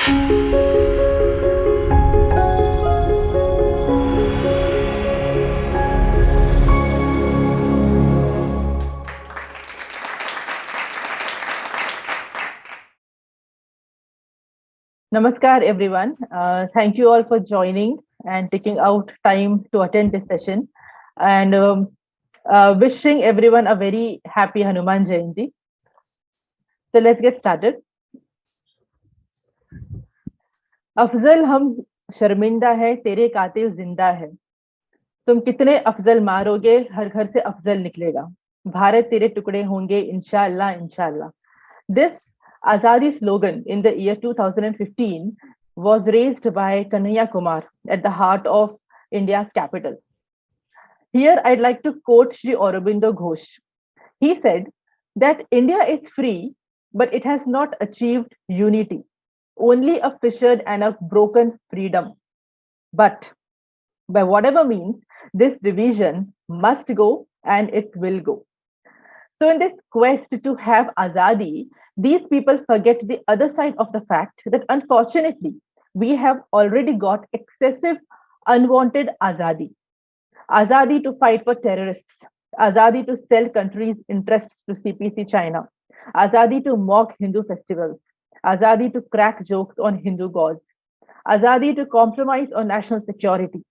Namaskar, everyone. Thank you all for joining and taking out time to attend this session. And wishing everyone a very happy Hanuman Jayanti. So let's get started. Afzal हम शर्मिंदा है तेरे कातिल जिंदा है तुम कितने अफजल मारोगे हर घर से अफजल निकलेगा भारत तेरे टुकड़े होंगे इंशाअल्लाह इंशाअल्लाह. This Azadi slogan in the year 2015 was raised by Kanhaiya Kumar at the heart of India's capital. Here I'd like to quote Sri Aurobindo Ghosh. He said that India is free, but it has not achieved unity, only a fissured and a broken freedom. But by whatever means, this division must go and it will go. So, in this quest to have Azadi, these people forget the other side of the fact that unfortunately, we have already got excessive unwanted Azadi. Azadi to fight for terrorists, Azadi to sell countries' interests to CPC China, Azadi to mock Hindu festivals, Azadi to crack jokes on Hindu gods, Azadi to compromise on national security,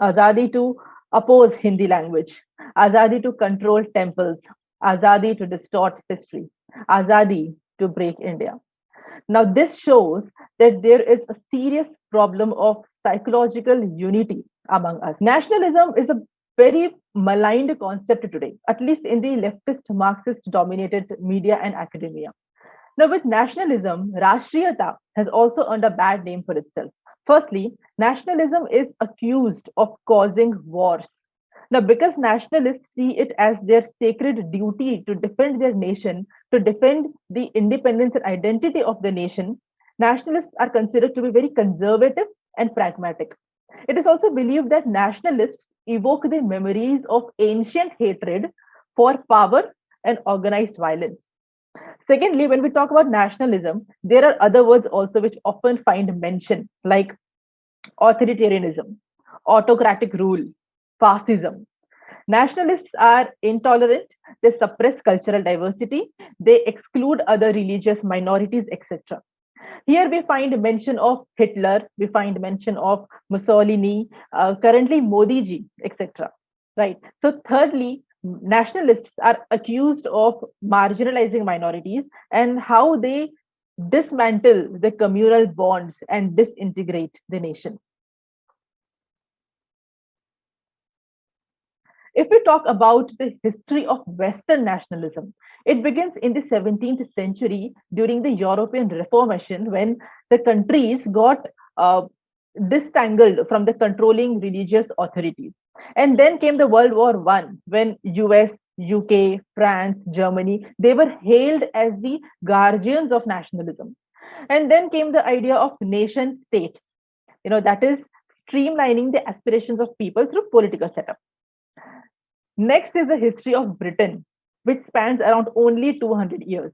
Azadi to oppose Hindi language, Azadi to control temples, Azadi to distort history, Azadi to break India. Now, this shows that there is a serious problem of psychological unity among us. Nationalism is a very maligned concept today, at least in the leftist Marxist dominated media and academia. Now, with nationalism, Rashtriyata has also earned a bad name for itself. Firstly, nationalism is accused of causing wars. Now, because nationalists see it as their sacred duty to defend their nation, to defend the independence and identity of the nation, nationalists are considered to be very conservative and pragmatic. It is also believed that nationalists evoke the memories of ancient hatred for power and organized violence. Secondly, when we talk about nationalism, there are other words also which often find mention, like authoritarianism, autocratic rule, fascism. Nationalists are intolerant, they suppress cultural diversity, they exclude other religious minorities, etc. Here we find mention of Hitler, we find mention of Mussolini, currently Modi ji, etc. Right. So, thirdly, nationalists are accused of marginalizing minorities and how they dismantle the communal bonds and disintegrate the nation. If we talk about the history of Western nationalism, it begins in the 17th century during the European Reformation when the countries got distangled from the controlling religious authorities. And then came the World War One when US, UK, France, Germany, they were hailed as the guardians of nationalism. And then came the idea of nation states, that is streamlining the aspirations of people through political setup. Next is the history of Britain, which spans around only 200 years.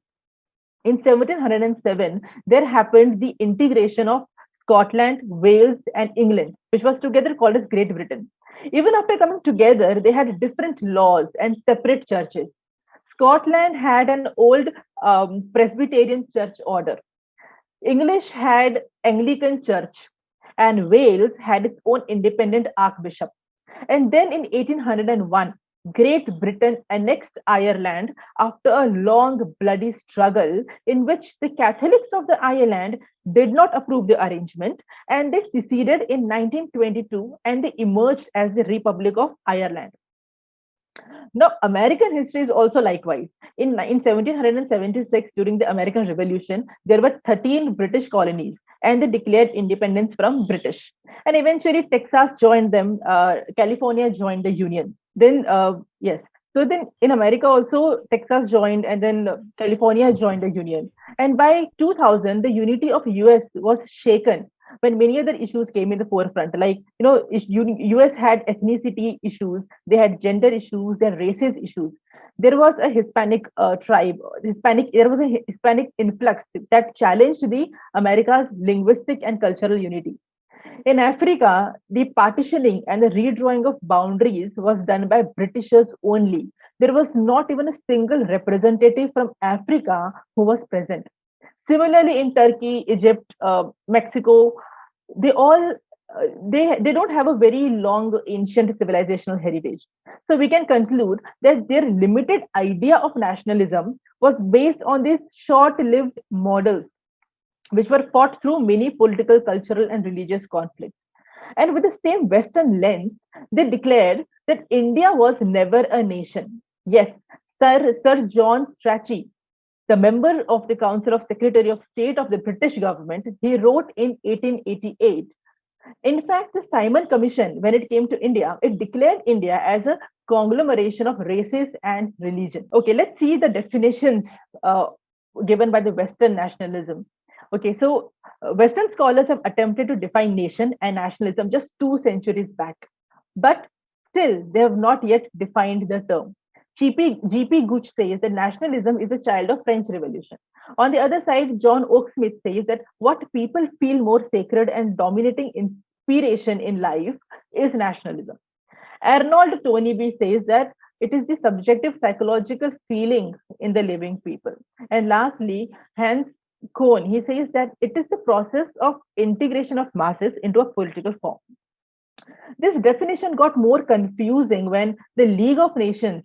In 1707, there happened the integration of Scotland, Wales, and England, which was together called as Great Britain. Even after coming together, they had different laws and separate churches. Scotland had an old Presbyterian church order. English had Anglican church, and Wales had its own independent archbishop. And then in 1801, Great Britain annexed Ireland after a long, bloody struggle in which the Catholics of the Ireland did not approve the arrangement and they seceded in 1922 and they emerged as the Republic of Ireland. Now, American history is also likewise. In 1776, during the American Revolution, there were 13 British colonies and they declared independence from British. And eventually, Texas joined them, California joined the Union. Then, yes. So then in America also, Texas joined and then California joined the Union. And by 2000, the unity of US was shaken when many other issues came in the forefront. Like, US had ethnicity issues, they had gender issues, they had races issues. There was a Hispanic tribe, there was a Hispanic influx that challenged the America's linguistic and cultural unity. In Africa, the partitioning and the redrawing of boundaries was done by Britishers only. There was not even a single representative from Africa who was present. Similarly, in Turkey, Egypt, Mexico, they all they don't have a very long ancient civilizational heritage. So we can conclude that their limited idea of nationalism was based on these short-lived models, which were fought through many political, cultural, and religious conflicts. And with the same Western lens, they declared that India was never a nation. Yes, Sir John Strachey, the member of the Council of Secretary of State of the British government, he wrote in 1888. In fact, the Simon Commission, when it came to India, it declared India as a conglomeration of races and religion. Okay, let's see the definitions given by the Western nationalism. Okay, so Western scholars have attempted to define nation and nationalism just 2 centuries back, but still they have not yet defined the term. G.P. Gooch says that nationalism is a child of French Revolution. On the other side, John Oaksmith says that what people feel more sacred and dominating inspiration in life is nationalism. Arnold Toneby says that it is the subjective psychological feeling in the living people. And lastly, Hans Kohn, he says that it is the process of integration of masses into a political form. This definition got more confusing when the League of Nations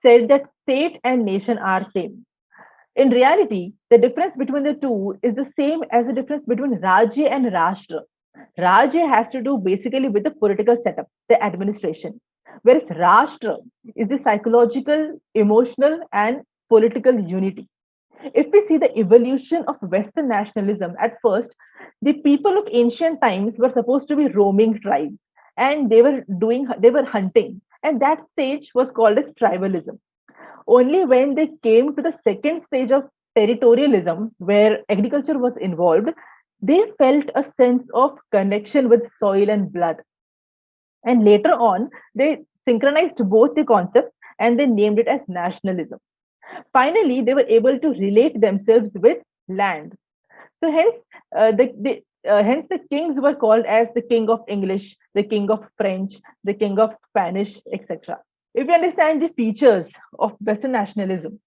said that state and nation are same. In reality, the difference between the two is the same as the difference between Rajya and Rashtra. Rajya has to do basically with the political setup, the administration, whereas Rashtra is the psychological, emotional, and political unity. If we see the evolution of Western nationalism, at first, the people of ancient times were supposed to be roaming tribes, and they were hunting, and that stage was called as tribalism. Only when they came to the second stage of territorialism, where agriculture was involved, they felt a sense of connection with soil and blood. And later on, they synchronized both the concepts and they named it as nationalism. Finally, they were able to relate themselves with land. So hence the kings were called as the king of English, the king of French, the king of Spanish, etc. If we understand the features of Western nationalism,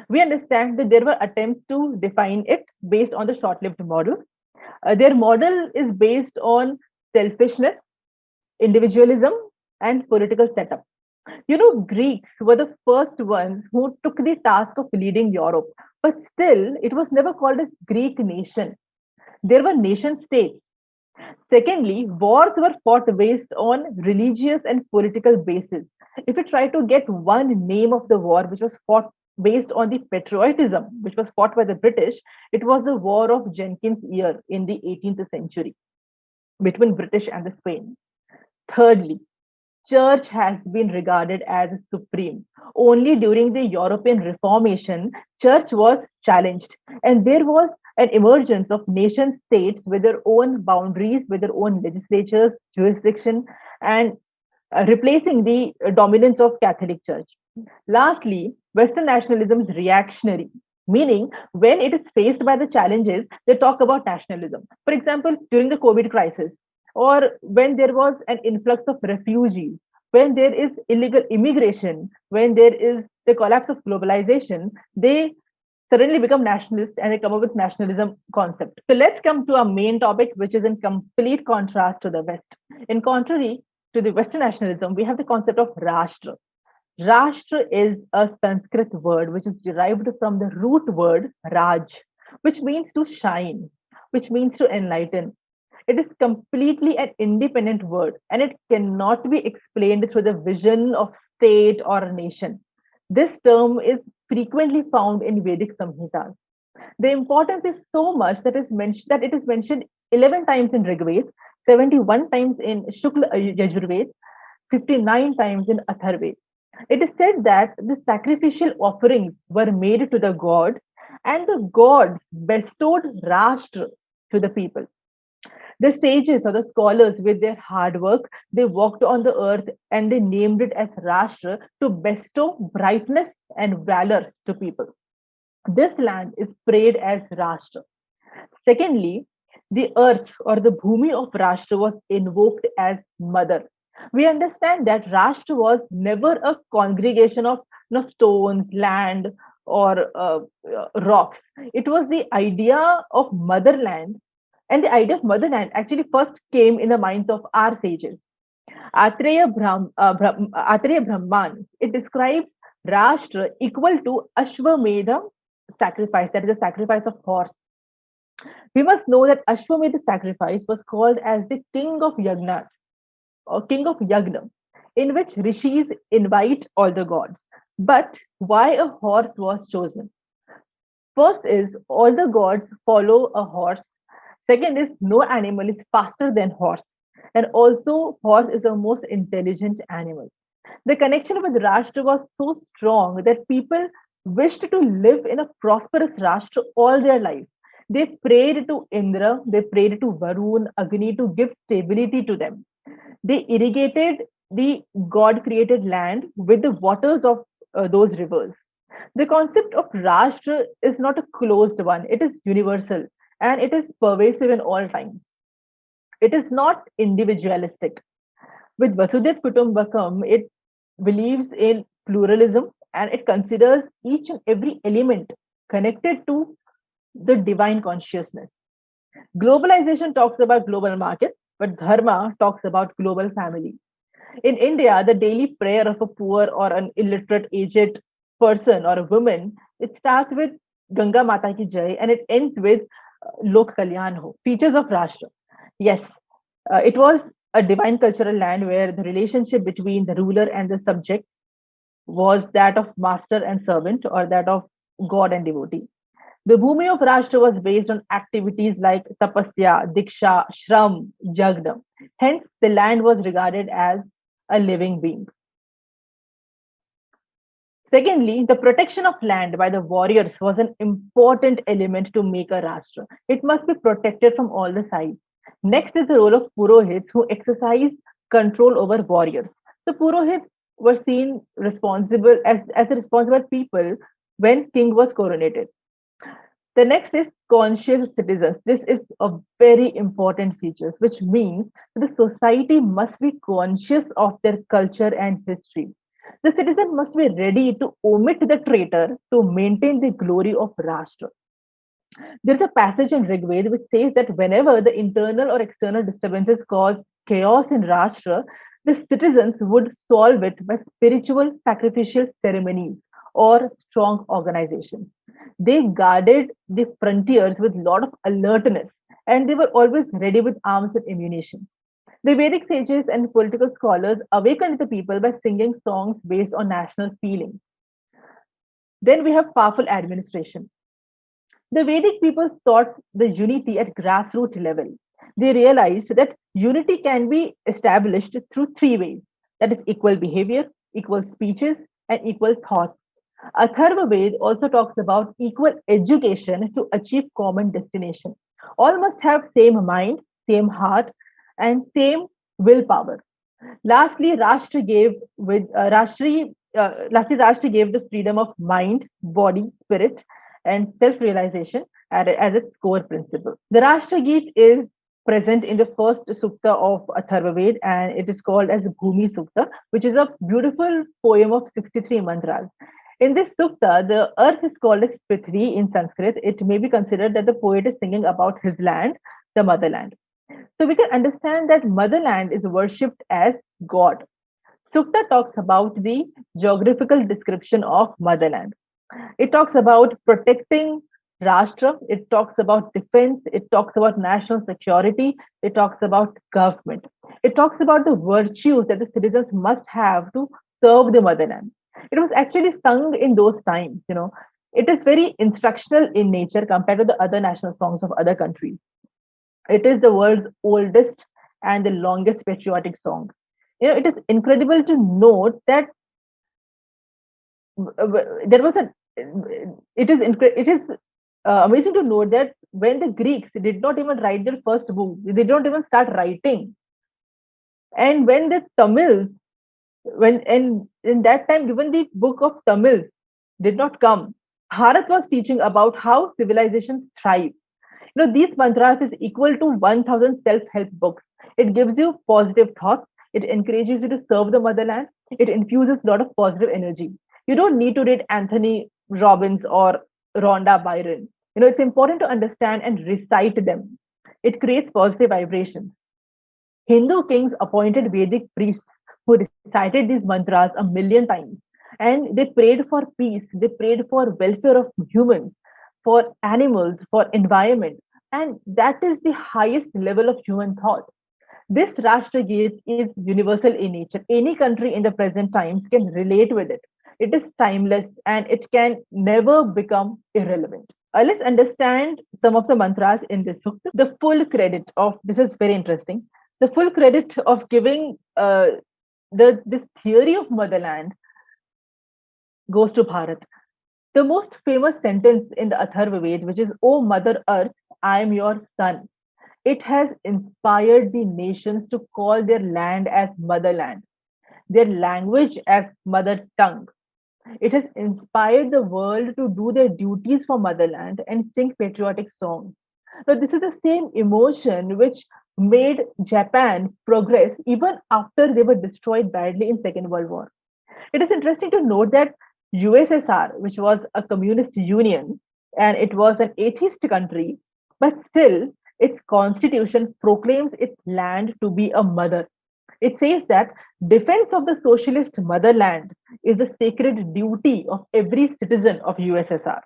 we understand that there were attempts to define it based on the short-lived model. Their model is based on selfishness, individualism, and political setup. You know, Greeks were the first ones who took the task of leading Europe, but still, it was never called as Greek nation. There were nation states. Secondly, wars were fought based on religious and political basis. If you try to get one name of the war which was fought based on the patriotism, which was fought by the British, it was the War of Jenkins' Ear in the 18th century between British and the Spain. Thirdly, church has been regarded as supreme. Only during the European Reformation, church was challenged, and there was an emergence of nation states with their own boundaries, with their own legislatures, jurisdiction, and replacing the dominance of Catholic Church. Lastly, Western nationalism is reactionary, meaning when it is faced by the challenges, they talk about nationalism. For example, during the COVID crisis, or when there was an influx of refugees, when there is illegal immigration, when there is the collapse of globalization, they suddenly become nationalists and they come up with nationalism concept. So let's come to our main topic, which is in complete contrast to the West. In contrary to the Western nationalism, we have the concept of Rashtra. Rashtra is a Sanskrit word which is derived from the root word Raj, which means to shine, which means to enlighten. It is completely an independent word and it cannot be explained through the vision of state or nation. This term is frequently found in Vedic Samhitas. The importance is so much that it is mentioned 11 times in Rigved, 71 times in Shukla Yajurved, 59 times in Atharved. It is said that the sacrificial offerings were made to the god and the gods bestowed Rashtra to the people. The sages or the scholars, with their hard work, they walked on the earth and they named it as Rashtra to bestow brightness and valor to people. This land is prayed as Rashtra. Secondly, the earth or the Bhumi of Rashtra was invoked as mother. We understand that Rashtra was never a congregation of stones, land, or rocks. It was the idea of motherland, and the idea of motherland actually first came in the minds of our sages. Atreya Brahman, it describes Rashtra equal to Ashwamedha sacrifice, that is the sacrifice of horse. We must know that Ashwamedha sacrifice was called as the king of Yagna or king of Yagna, in which rishis invite all the gods. But why a horse was chosen? First is all the gods follow a horse. Second is no animal is faster than horse. And also horse is the most intelligent animal. The connection with Rashtra was so strong that people wished to live in a prosperous Rashtra all their life. They prayed to Indra, they prayed to Varun, Agni to give stability to them. They irrigated the God created land with the waters of those rivers. The concept of Rashtra is not a closed one, it is universal and it is pervasive in all time. It is not individualistic. With Vasudev Kutumbakam, it believes in pluralism and it considers each and every element connected to the divine consciousness. Globalization talks about global markets, but Dharma talks about global family. In India, the daily prayer of a poor or an illiterate aged person or a woman, it starts with Ganga Mata ki Jai and it ends with Lok Kalyan Ho, features of Rashtra. Yes, it was a divine cultural land where the relationship between the ruler and the subject was that of master and servant or that of god and devotee. The Bhumi of Rashtra was based on activities like tapasya, diksha, shram, yagna. Hence, the land was regarded as a living being. Secondly, the protection of land by the warriors was an important element to make a Rashtra. It must be protected from all the sides. Next is the role of Purohits who exercise control over warriors. The Purohits were seen responsible as the responsible people when king was coronated. The next is conscious citizens. This is a very important feature, which means the society must be conscious of their culture and history. The citizen must be ready to omit the traitor to maintain the glory of Rashtra. There's a passage in Rigved which says that whenever the internal or external disturbances cause chaos in Rashtra, the citizens would solve it by spiritual sacrificial ceremonies or strong organizations. They guarded the frontiers with a lot of alertness and they were always ready with arms and ammunition. The Vedic sages and political scholars awakened the people by singing songs based on national feeling. Then we have powerful administration. The Vedic people sought the unity at grassroots level. They realized that unity can be established through three ways, that is, equal behavior, equal speeches, and equal thoughts. Atharva Ved also talks about equal education to achieve common destination. All must have same mind, same heart, and same willpower. Lastly, Rashtra gave the freedom of mind, body, spirit, and self-realization as its core principle. The Rashtra Geet is present in the first sukta of Atharva Ved, and it is called as Bhumi Sukta, which is a beautiful poem of 63 mantras. In this sukta, the earth is called as Prithvi in Sanskrit. It may be considered that the poet is singing about his land, the motherland. So we can understand that motherland is worshipped as God. Sukta talks about the geographical description of motherland. It talks about protecting Rashtra, it talks about defense, it talks about national security, it talks about government. It talks about the virtues that the citizens must have to serve the motherland. It was actually sung in those times. It is very instructional in nature compared to the other national songs of other countries. It is the world's oldest and the longest patriotic song. It is incredible to note that there was a it is amazing to note that when the Greeks did not even write their first book, they did not even start writing. And when the Tamils, when and in that time, even the book of Tamils did not come, Bharat was teaching about how civilizations thrive. These mantras is equal to 1,000 self-help books. It gives you positive thoughts. It encourages you to serve the motherland. It infuses a lot of positive energy. You don't need to read Anthony Robbins or Rhonda Byron. It's important to understand and recite them. It creates positive vibrations. Hindu kings appointed Vedic priests who recited these mantras a million times. And they prayed for peace, they prayed for welfare of humans, for animals, for environment. And that is the highest level of human thought. This Rashtra Geet is universal in nature. Any country in the present times can relate with it. It is timeless and it can never become irrelevant. Let's understand some of the mantras in this book. The full credit of this is very interesting. The full credit of giving this theory of motherland goes to Bharat. The most famous sentence in the Atharva Ved, which is, "O Mother Earth, I am your son." It has inspired the nations to call their land as motherland, their language as mother tongue. It has inspired the world to do their duties for motherland and sing patriotic songs. Now, this is the same emotion which made Japan progress even after they were destroyed badly in Second World War. It is interesting to note that USSR, which was a communist union and it was an atheist country, but still its constitution proclaims its land to be a mother. It says that defense of the socialist motherland is the sacred duty of every citizen of USSR.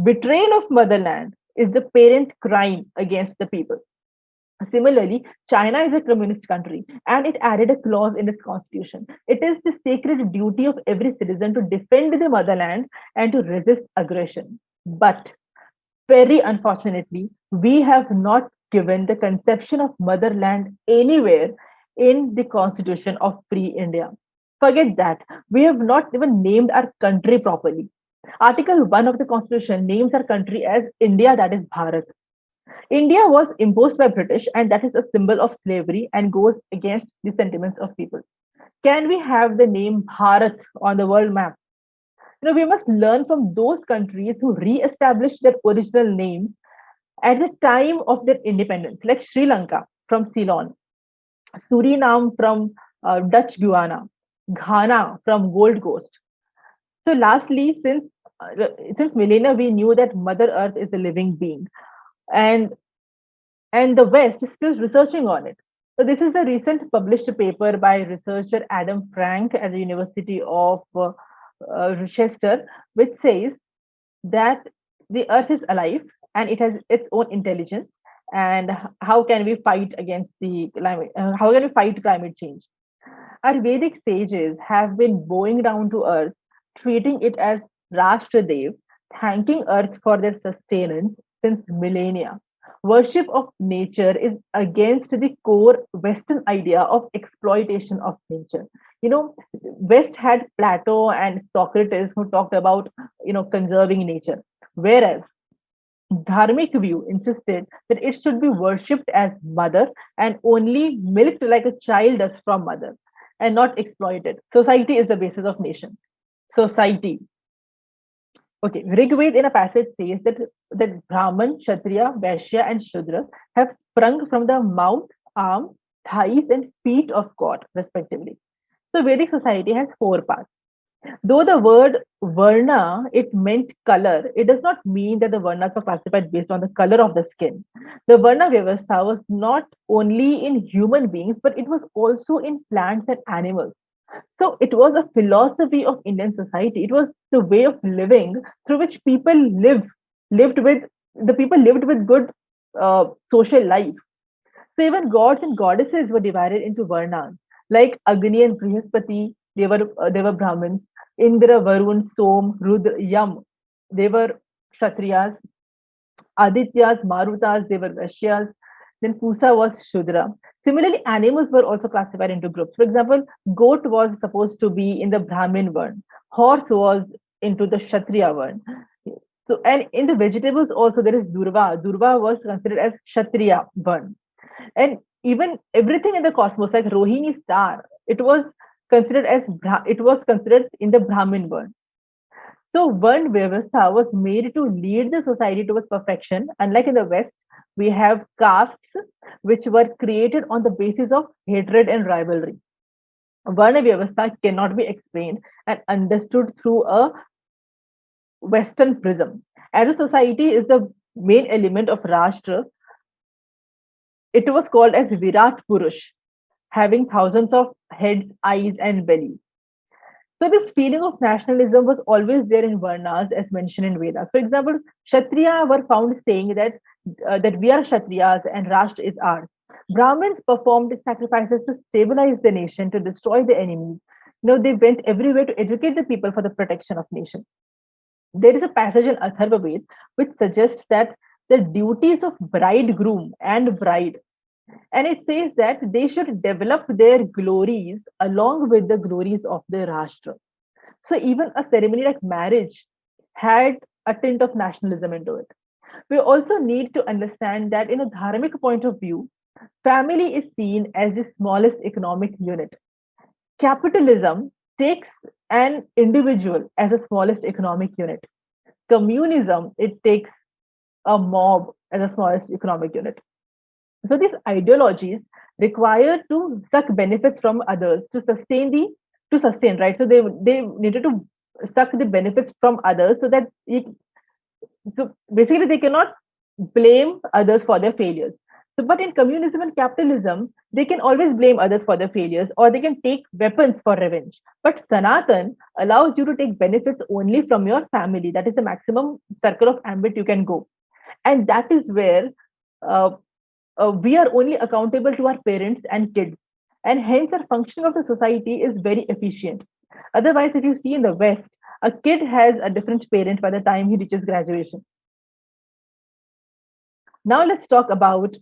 Betrayal of motherland is the parent crime against the people. Similarly, China is a communist country and it added a clause in its constitution. It is the sacred duty of every citizen to defend the motherland and to resist aggression. But very unfortunately, we have not given the conception of motherland anywhere in the constitution of free India. Forget that. We have not even named our country properly. Article 1 of the constitution names our country as India, that is Bharat. India was imposed by British, and that is a symbol of slavery and goes against the sentiments of people. Can we have the name Bharat on the world map? We must learn from those countries who re-established their original names at the time of their independence, like Sri Lanka from Ceylon, Suriname from Dutch Guiana, Ghana from Gold Coast. So, lastly, since millennia, we knew that Mother Earth is a living being, and and the West is still researching on it. So this is a recent published paper by researcher Adam Frank at the University of Rochester, which says that the Earth is alive and it has its own intelligence. And how can we fight against the climate? How can we fight climate change? Our Vedic sages have been bowing down to Earth, treating it as Rashtradev, thanking Earth for their sustenance since millennia. Worship of nature is against the core Western idea of exploitation of nature. West had Plato and Socrates who talked about, conserving nature, whereas Dharmic view insisted that it should be worshipped as mother and only milked like a child does from mother and not exploited. Society is the basis of nation. Society. Okay, Rigved in a passage says that Brahman, Kshatriya, Vaishya, and Shudra have sprung from the mouth, arm, thighs, and feet of God, respectively. So Vedic society has four parts. Though the word varna, it meant color, it does not mean that the varnas were classified based on the color of the skin. The varna vyavastha was not only in human beings, but it was also in plants and animals. So it was a philosophy of Indian society. It was the way of living through which lived with the people lived with good social life. So even gods and goddesses were divided into varnas, like Agni and Brihaspati. They were Brahmins. Indra, Varun, Som, Rudra, Yam. They were Kshatriyas. Adityas, Marutas. They were Vaishyas. Then Pusa was Shudra. Similarly, animals were also classified into groups. For example, goat was supposed to be in the Brahmin Varn. Horse was into the Kshatriya Varn. So, and in the vegetables also there is Durva. Durva was considered as Kshatriya Varn. And even everything in the cosmos, like Rohini star, it was considered in the Brahmin Varn. So Varn Vyavastha was made to lead the society towards perfection. Unlike in the West, we have castes which were created on the basis of hatred and rivalry. Varna Vyavastha cannot be explained and understood through a Western prism. As a society is the main element of Rashtra, it was called as Virat Purush, having thousands of heads, eyes, and bellies. So this feeling of nationalism was always there in Varnas, as mentioned in Vedas. For example, Kshatriya were found saying that we are Kshatriyas and Rashtra is ours. Brahmins performed sacrifices to stabilize the nation, to destroy the enemies. They went everywhere to educate the people for the protection of nation. There is a passage in Atharva Ved which suggests that the duties of bridegroom and bride, and it says that they should develop their glories along with the glories of the Rashtra. So even a ceremony like marriage had a tint of nationalism into it. We also need to understand that in a dharmic point of view, family is seen as the smallest economic unit. Capitalism takes an individual as the smallest economic unit. Communism, it takes a mob as the smallest economic unit. So these ideologies require to suck benefits from others to sustain, right? So they needed to suck the benefits from others so that so basically they cannot blame others for their failures. So, but in communism and capitalism, they can always blame others for their failures or they can take weapons for revenge. But Sanatan allows you to take benefits only from your family. That is the maximum circle of ambit you can go. And that is where uh, we are only accountable to our parents and kids. And hence, our functioning of the society is very efficient. Otherwise, if you see in the West, a kid has a different parent by the time he reaches graduation. Now, let's talk about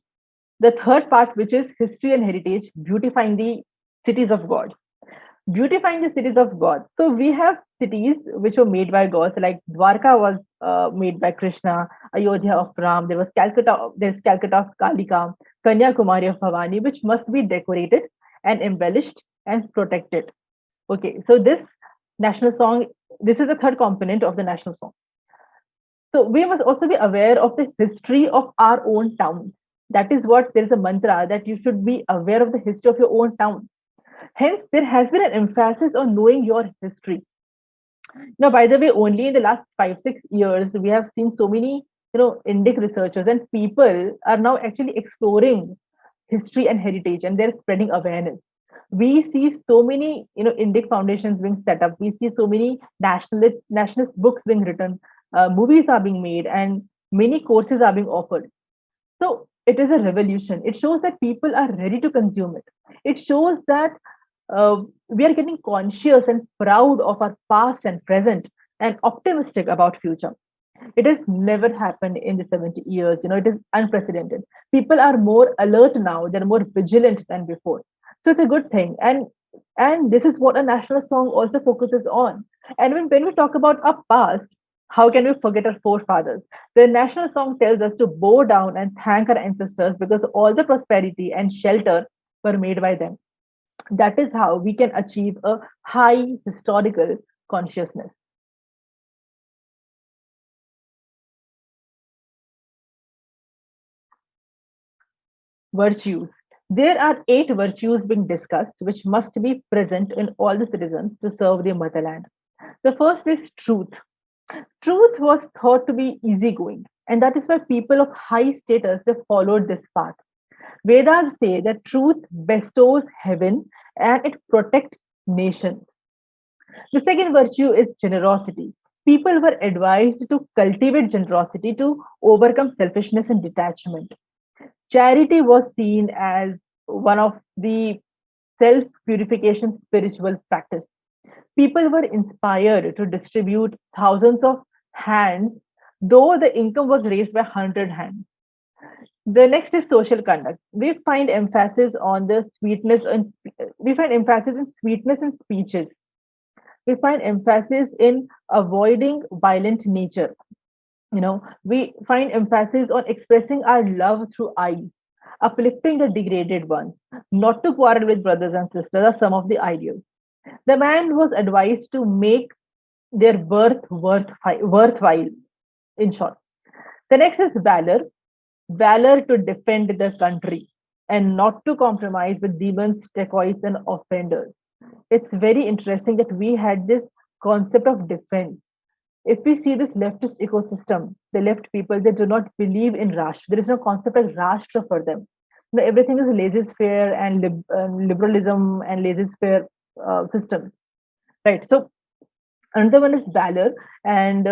the third part, which is history and heritage, beautifying the cities of God. Beautifying the cities of God. So we have cities which were made by gods, like Dwarka was made by Krishna, Ayodhya of Ram. There's Calcutta of Kalika, Kanyakumari of Bhavani, which must be decorated and embellished and protected. Okay, so national song, this is the third component of the national song. So we must also be aware of the history of our own towns. That is what there is a mantra that you should be aware of the history of your own town. Hence, there has been an emphasis on knowing your history. Now, by the way, only in the last 5, 6 years, we have seen so many, Indic researchers and people are now actually exploring history and heritage, and they're spreading awareness. We see so many, Indic foundations being set up. We see so many nationalist books being written, movies are being made, and many courses are being offered. So it is a revolution. It shows that people are ready to consume it. It shows that we are getting conscious and proud of our past and present and optimistic about future. It has never happened in the 70 years. It is unprecedented. People are more alert now. They're more vigilant than before. So it's a good thing. And this is what a national song also focuses on. And when we talk about our past, how can we forget our forefathers? The national song tells us to bow down and thank our ancestors because all the prosperity and shelter were made by them. That is how we can achieve a high historical consciousness. Virtues. There are 8 virtues being discussed which must be present in all the citizens to serve their motherland. The first is truth. Truth was thought to be easygoing, and that is why people of high status they followed this path. Vedas say that truth bestows heaven and it protects nations. The second virtue is generosity. People were advised to cultivate generosity to overcome selfishness and detachment. Charity was seen as one of the self purification spiritual practice. People were inspired to distribute thousands of hands, though the income was raised by 100 hands. The next is social conduct. We find emphasis in sweetness in speeches. We find emphasis in avoiding violent nature. We find emphasis on expressing our love through eyes, uplifting the degraded ones, not to quarrel with brothers and sisters are some of the ideals. The man was advised to make their worthwhile, in short. The next is valor to defend the country and not to compromise with demons, dacoits, and offenders. It's very interesting that we had this concept of defense. If we see this leftist ecosystem, the left people, they do not believe in Rashtra. There is no concept of Rashtra for them. Everything is laissez-faire and liberalism and laissez-faire systems, right? So another one is valor, and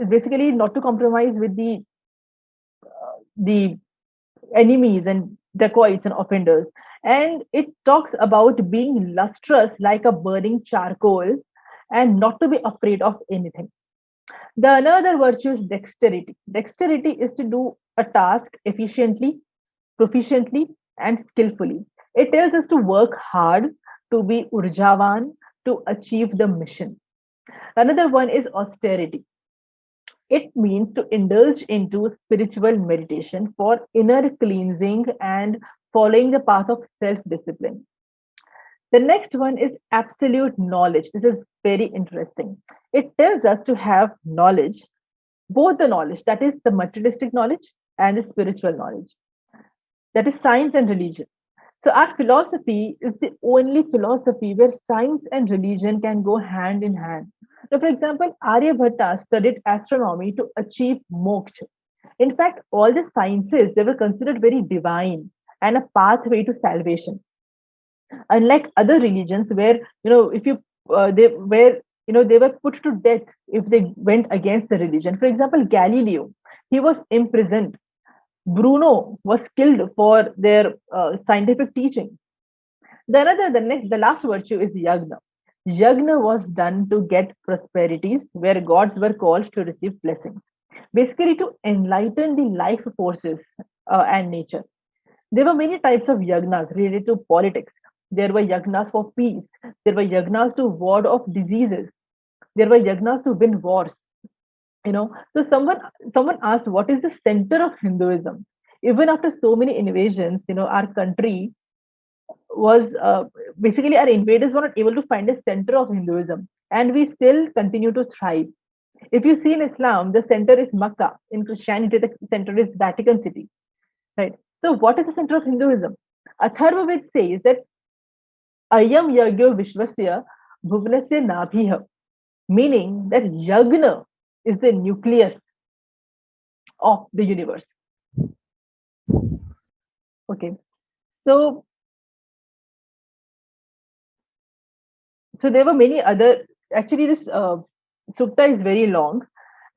basically not to compromise with the enemies and dacoits and offenders. And it talks about being lustrous like a burning charcoal and not to be afraid of anything. The another virtue is dexterity. Dexterity is to do a task efficiently, proficiently, and skillfully. It tells us to work hard, to be urjavan, to achieve the mission. Another one is austerity. It means to indulge into spiritual meditation for inner cleansing and following the path of self discipline. The next one is absolute knowledge. This is very interesting. It tells us to have knowledge, both the knowledge, that is the materialistic knowledge and the spiritual knowledge, that is science and religion. So, our philosophy is the only philosophy where science and religion can go hand in hand. So, for example, Aryabhatta studied astronomy to achieve moksha. In fact, all the sciences they were considered very divine and a pathway to salvation. Unlike other religions, where if you they were they were put to death if they went against the religion. For example, Galileo, he was imprisoned. Bruno was killed for their scientific teaching. The last virtue is yagna. Yagna was done to get prosperities where gods were called to receive blessings, basically to enlighten the life forces and nature. There were many types of yagnas related to politics. There were yagnas for peace. There were yagnas to ward off diseases. There were yagnas to win wars. So someone asked, what is the center of Hinduism? Even after so many invasions, our country was basically our invaders were not able to find a center of Hinduism, and we still continue to thrive. If you see in Islam, the center is Makkah. In Christianity, the center is Vatican City. Right. So, what is the center of Hinduism? Atharvaved says that Ayam Yagyo Vishwasya Bhuvnasya Nabhiha, meaning that Yagna is the nucleus of the universe. Okay. So there were many other. Actually, this sukta is very long,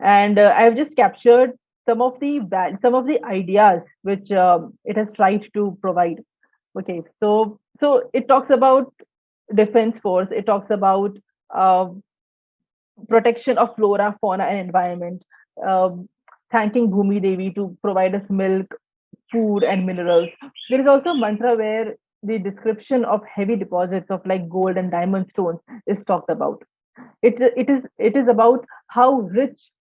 and I have just captured some of the ideas which it has tried to provide. Okay, so it talks about defense force. It talks about protection of flora, fauna, and environment. Thanking Bhumi Devi to provide us milk, food, and minerals. There is also a mantra where the description of heavy deposits of like gold and diamond stones is talked about. It is about how rich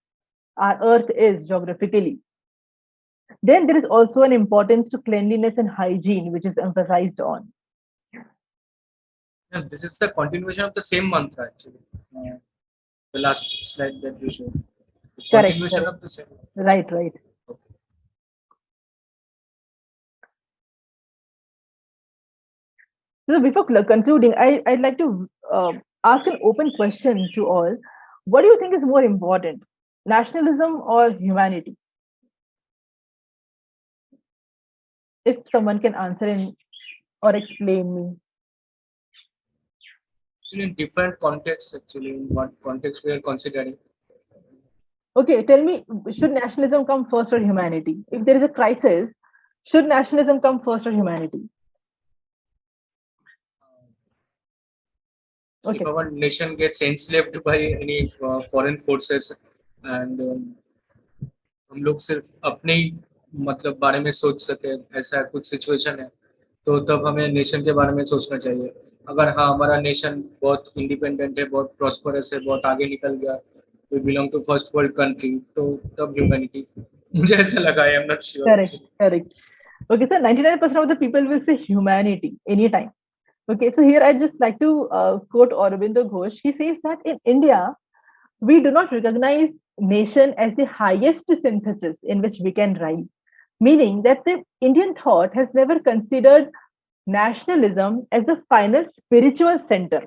our earth is geographically. Then there is also an importance to cleanliness and hygiene, which is emphasized on. Yeah, this is the continuation of the same mantra actually. The last slide that you showed. The Correct. Continuation of the same. Right. Okay. So before concluding, I'd like to ask an open question to all. What do you think is more important, nationalism or humanity? If someone can answer or explain me. Actually, in different contexts, actually, in what context we are considering. Okay, tell me, should nationalism come first or humanity? If there is a crisis, should nationalism come first or humanity? Okay. If our nation gets enslaved by any foreign forces and हम लोग सिर्फ अपने ही मतलब बारे में सोच सके, ऐसा कुछ सिचुएशन है, तो तब हमें नेशन के बारे में सोचना चाहिए. अगर हाँ हमारा नेशन बहुत इंडिपेंडेंट है, बहुत प्रॉस्परस है, बहुत आगे निकल गया, we belong to first world country, तो तब ह्यूमैनिटी, मुझे ऐसा लगा, I am not sure Correct, actually. correct. Okay, so 99% of the people will say humanity anytime. Okay, so here I just like to quote Aurobindo Ghosh. He says that in India, we do not recognize nation as the highest synthesis in which we can rise, meaning that the Indian thought has never considered nationalism as the final spiritual center.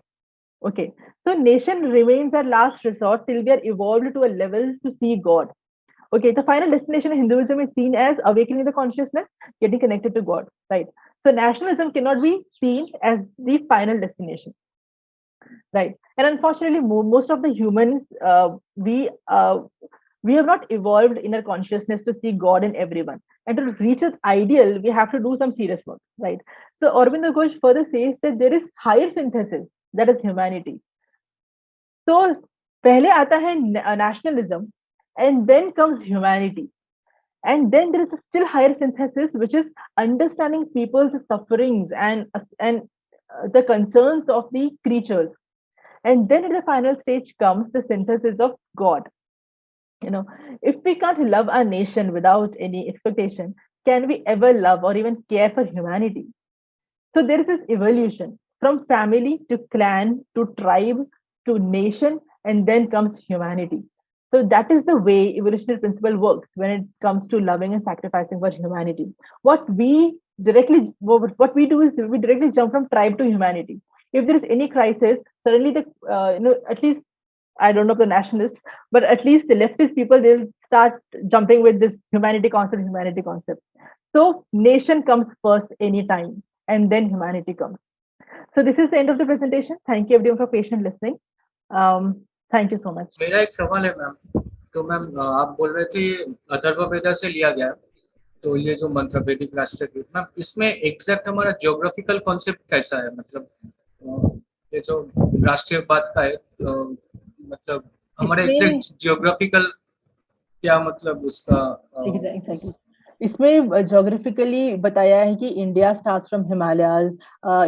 Okay, so nation remains our last resort till we are evolved to a level to see God. Okay, the final destination in Hinduism is seen as awakening the consciousness, getting connected to God, right? So nationalism cannot be seen as the final destination, right? And unfortunately, most of the humans, we have not evolved inner consciousness to see God in everyone. And to reach this ideal, we have to do some serious work, right? So Aurobindo Ghosh further says that there is higher synthesis, that is humanity. So पहले आता है nationalism, and then comes humanity. And then there is a still higher synthesis, which is understanding people's sufferings and the concerns of the creatures. And then at the final stage comes the synthesis of God. You know, if we can't love our nation without any expectation, can we ever love or even care for humanity? So there is this evolution from family to clan to tribe to nation, and then comes humanity. So that is the way evolutionary principle works when it comes to loving and sacrificing for humanity. What we do is we directly jump from tribe to humanity. If there is any crisis, suddenly at least I don't know the nationalists, but at least the leftist people, they'll start jumping with this humanity concept. So nation comes first anytime, and then humanity comes. So this is the end of the presentation. Thank you everyone for patient listening. Thank you so much. मेरा एक सवाल है ma'am. तो ma'am आप बोल रहे थे अथर्ववेद से लिया गया, तो ये जो मंत्र वैदिक राष्ट्र गीत, मैम इसमें एग्जैक्ट हमारा ज्योग्राफिकल कॉन्सेप्ट कैसा है? मतलब ये जो राष्ट्रीय बात का है, मतलब हमारे एग्जैक्ट ज्योग्राफिकल क्या मतलब उसका Exactly. इसमें जोग्राफिकली बताया है कि India starts from Himalayas,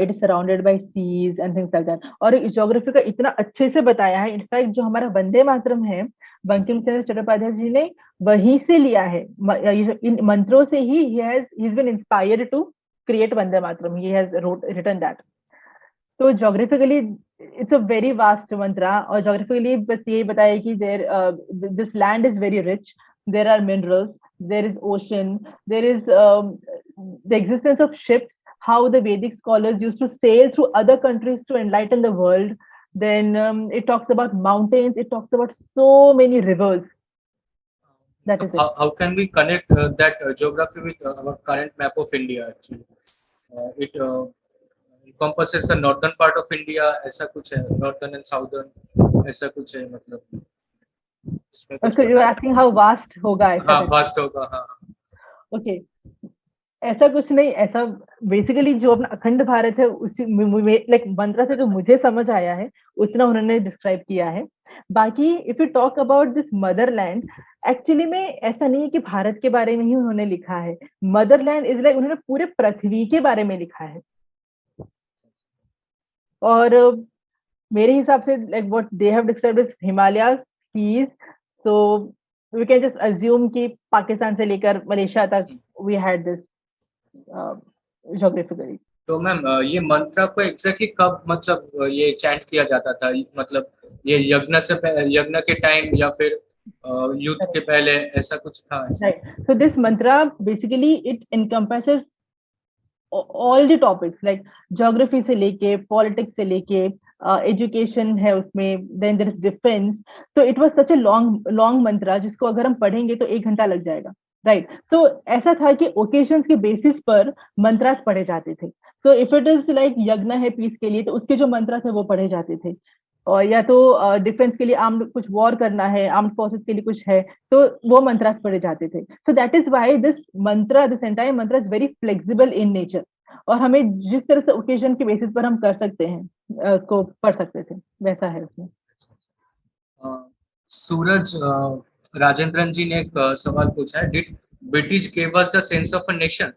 it is surrounded by seas and things like that. और ज्योग्राफी का इतना अच्छे से बताया है. इनफैक्ट जो हमारा वंदे मातरम है, बंकिम चंद्र चट्टोपाध्याय जी ने वहीं से लिया है. इन मंत्रों से ही he has been inspired to create Vande Mataram. He has written that. तो geographically it's a very vast mantra. और जोग्राफिकली बस यही बताया कि this land is very rich, there are minerals, there is ocean, there is the existence of ships, how the Vedic scholars used to sail through other countries to enlighten the world. Then it talks about mountains, it talks about so many rivers. That is it. How can we connect that geography with our current map of India actually? It encompasses the northern part of India, ऐसा कुछ है, northern and southern, ऐसा कुछ है मतलब. So you are asking how vast होगा? हाँ, vast होगा. हाँ. Okay. ऐसा कुछ नहीं. ऐसा बेसिकली जो अपना अखंड भारत है उसी लाइक मंत्रा से जो मुझे समझ आया है उतना उन्होंने डिस्क्राइब किया है. बाकी if you talk about this Motherland, actually में ऐसा नहीं है कि भारत के बारे में ही उन्होंने लिखा है. मदरलैंड इज लाइक उन्होंने पूरे पृथ्वी के बारे में लिखा है. और मेरे हिसाब से like what they have described is Himalayas, seas. So we can just assume कि पाकिस्तान से लेकर मलेशिया तक we had this geographically. तो मैम ये मंत्र को एग्जैक्टली कब मतलब ये चैंट किया जाता था? मतलब ये यज्ञ के टाइम या फिर युद्ध के पहले, ऐसा कुछ था? Right. So this mantra basically it encompasses all the topics like geography से लेके politics से लेके एजुकेशन है उसमें, देन देयर इज डिफेंस. तो it was such a long mantra जिसको अगर हम पढ़ेंगे तो 1 घंटा लग जाएगा. राइट. सो ऐसा था कि ओकेजन्स के बेसिस पर मंत्रास पढ़े जाते थे. So if it is like यज्ञ है पीस के लिए तो उसके जो मंत्र थे वो पढ़े जाते थे. और या तो डिफेंस के लिए आर्म्ड कुछ वॉर करना है, आर्म्ड फोर्सेस के लिए कुछ है तो वो मंत्रास पढ़े जाते थे. So that is why this entire mantra is very flexible in nature. और हमें जिस तरह से ओकेजन के बेसिस पर हम कर सकते हैं को पढ़ सकते थे, वैसा है उसमें. सूरज राजेंद्रन जी ने एक सवाल पूछा है, did British give us the sense of a nation?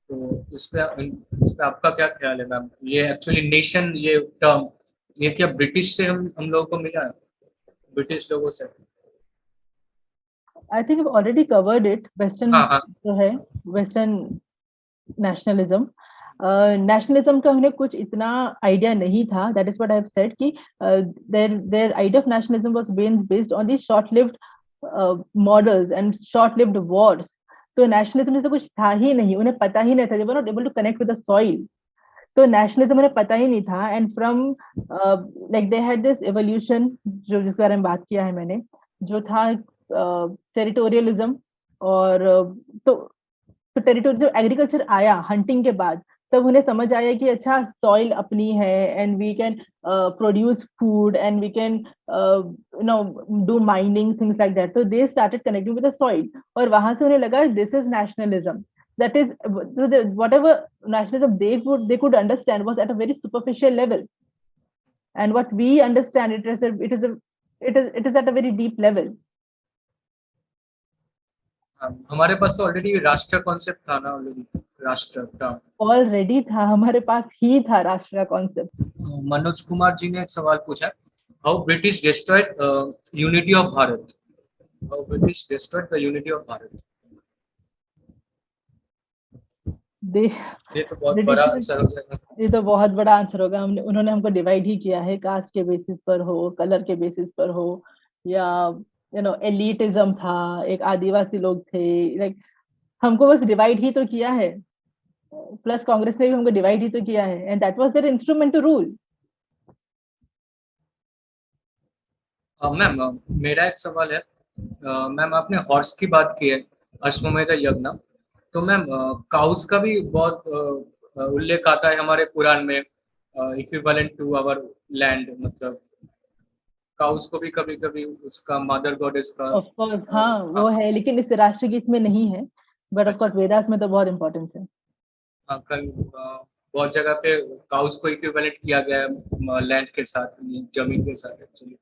तो इस पे आपका क्या ख्याल है मैम? ये एक्चुअली नेशन, ये टर्म ये क्या ब्रिटिश से हम लोगों को मिला है? ब्रिटिश लोगों से? I think already covered it. Western हाँ हाँ. जो है, वेस्टर्न नेशनलिज्म. नेशनलिज्म का उन्हें कुछ इतना आइडिया नहीं था. That is what I have said कि their idea of nationalism was based on the short lived models and short lived wars. तो नेशनलिज्म जैसे कुछ था ही नहीं, उन्हें पता ही नहीं था. They were not able to connect with the soil. तो नेशनलिज्म उन्हें पता ही नहीं था. And from like they had this evolution, जो जिसके बारे में बात किया है मैंने, जो था टेरिटोरियलिज्म. और तो टेरिटोरी जो एग्रीकल्चर आया हंटिंग के बाद, तब उन्हें समझ आया कि अच्छा सॉइल अपनी है and we can produce food and we can you know do mining things like that. तो they started connecting with the soil, और वहां से उन्हें लगा this is nationalism. That is, whatever nationalism they could understand was at a very superficial level, and what we understand it is at a very deep level. हमारे पास तो already राष्ट्र concept था ना, ऑलरेडी राष्ट्र का ऑलरेडी था, हमारे पास ही था राष्ट्र का कॉन्सेप्ट. मनोज कुमार जी ने एक सवाल पूछा, how British destroyed unity of Bharat. How British destroyed the unity of Bharat. ये तो बहुत बड़ा आंसर हो जाएगा. ये तो बहुत बड़ा आंसर होगा. उन्होंने हमको डिवाइड ही किया है, कास्ट के बेसिस पर हो, कलर के बेसिस पर हो, या एलिटिज्म था, एक आदिवासी लोग थे. लाइक हमको बस डिवाइड ही तो किया है. प्लस कांग्रेस ने भी हमको डिवाइड ही तो किया है, and that was their instrument to rule. Ma'am मेरा एक सवाल है. मैम आपने हॉर्स की बात की है, अश्वमेध यज्ञ. तो मैम काउस का भी बहुत उल्लेख आता है हमारे पुराण में, इक्विवेलेंट टू आवर लैंड. मतलब काउस को भी कभी कभी उसका मदर गॉडेस का. ऑफ कोर्स, हाँ वो है, लेकिन इस राष्ट्रगीत में नहीं है. बट ऑफ कोर्स वेदास में तो बहुत इंपॉर्टेंस है. हाँ, बहुत जगह पे काउस को इक्विवेलेंट किया गया है लैंड के साथ, जमीन के साथ एक्चुअली.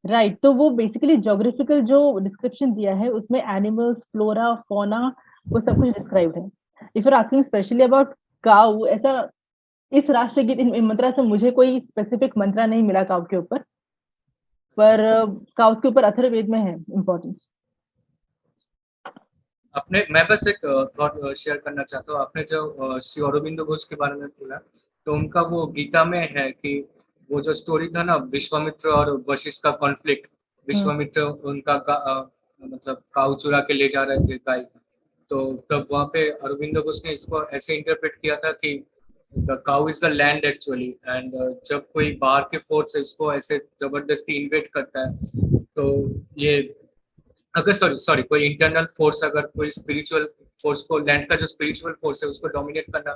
राइट. तो वो बेसिकली ज्योग्राफिकल जो डिस्क्रिप्शन दिया है उसमें एनिमल्स, फ्लोरा, फौना, वो सब कुछ डिस्क्राइब्ड है. If you are asking specially about cow, ऐसा इस राष्ट्रगीत इन मंत्रा से मुझे कोई स्पेसिफिक मंत्रा नहीं मिला काउ के ऊपर, पर काउस के ऊपर अथर्ववेद में है इम्पोर्टेंस. आपने, मैं बस एक थॉट शेयर करना चाहता हूँ. आपने जो श्री अरबिंदो घोष के बारे में बोला, तो उनका वो गीता में है कि वो जो स्टोरी था ना, विश्वामित्र और वशिष्ठ का कॉन्फ्लिक्ट. विश्वामित्र उनका मतलब काऊ चुरा के ले जा रहे थे गाय. तो तब वहाँ पे अरबिंदो घोष ने इसको ऐसे इंटरप्रेट किया था कि the cow is the land actually, and जब कोई बाहर के फोर्स है उसको ऐसे जबरदस्ती इन्वेट करता है, तो ये अगर सॉरी कोई इंटरनल फोर्स, अगर कोई स्पिरिचुअल फोर्स को, लैंड का जो स्पिरिचुअल फोर्स है उसको डोमिनेट करना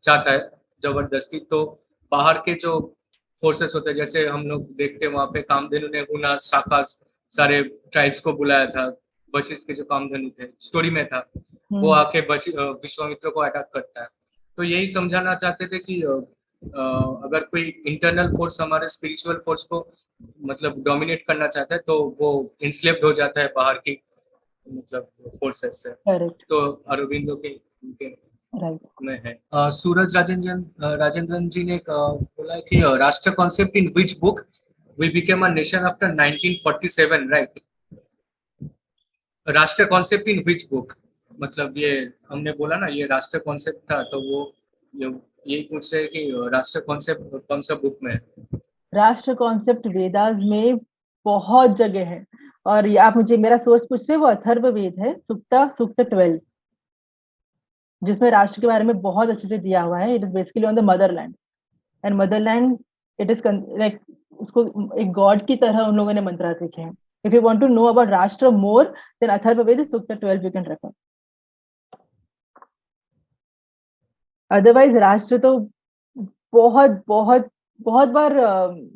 चाहता है जबरदस्ती, तो बाहर के जो फोर्सेस होते हैं, जैसे हम लोग देखते हैं वहां पे कामधेनु ने हुना शाखा सारे ट्राइब्स को बुलाया था. वशिष्ठ के जो कामधेनु थे स्टोरी में था, वो आके विश्वामित्र को अटैक करता है. तो यही समझाना चाहते थे कि अगर कोई इंटरनल फोर्स हमारे स्पिरिचुअल फोर्स को मतलब डोमिनेट करना चाहता है, तो वो इंस्लेप्ड हो जाता है बाहर की मतलब फोर्सेस से. तो अरविंदो के में है. सूरज राजेंद्रन जी ने बोला कि राष्ट्र concept in which book we became a nation after 1947, right. राष्ट्र कॉन्सेप्ट इन विच बुक, मतलब ये हमने बोला ना ये राष्ट्र कॉन्सेप्ट था, तो वो यही पूछ रहे हैं कि राष्ट्र कॉन्सेप्ट कौन सा बुक में है. राष्ट्र कॉन्सेप्ट वेदास में बहुत जगह है, और ये आप मुझे मेरा सोर्स पूछ रहे हैं, वो अथर्ववेद है, सूक्त 12, जिसमें राष्ट्र के बारे में बहुत अच्छे से दिया हुआ है. It is basically on the Motherland, and Motherland it is like उसको एक गॉड की तरह उन लोगों ने मंत्रा सीखे हैं. If you want to know about राष्ट्र मोर, देन अथर्ववेद सूक्त 12 यू कैन रेफर. अदरवाइज राष्ट्र तो बहुत बहुत बहुत बार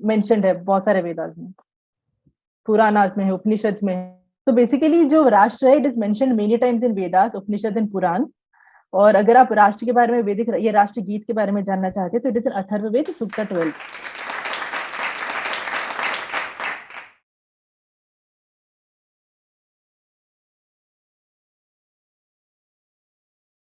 मेंशन्ड है, बहुत सारे वेदास में, पुराणास में है, उपनिषद में है. तो बेसिकली जो राष्ट्र है it is mentioned many times in Vedas, Upanishad and Puran. और अगर आप राष्ट्र के बारे में, वैदिक ये राष्ट्र गीत के बारे में जानना चाहते हैं, तो इट इज अथर्ववेद सूक्त 12.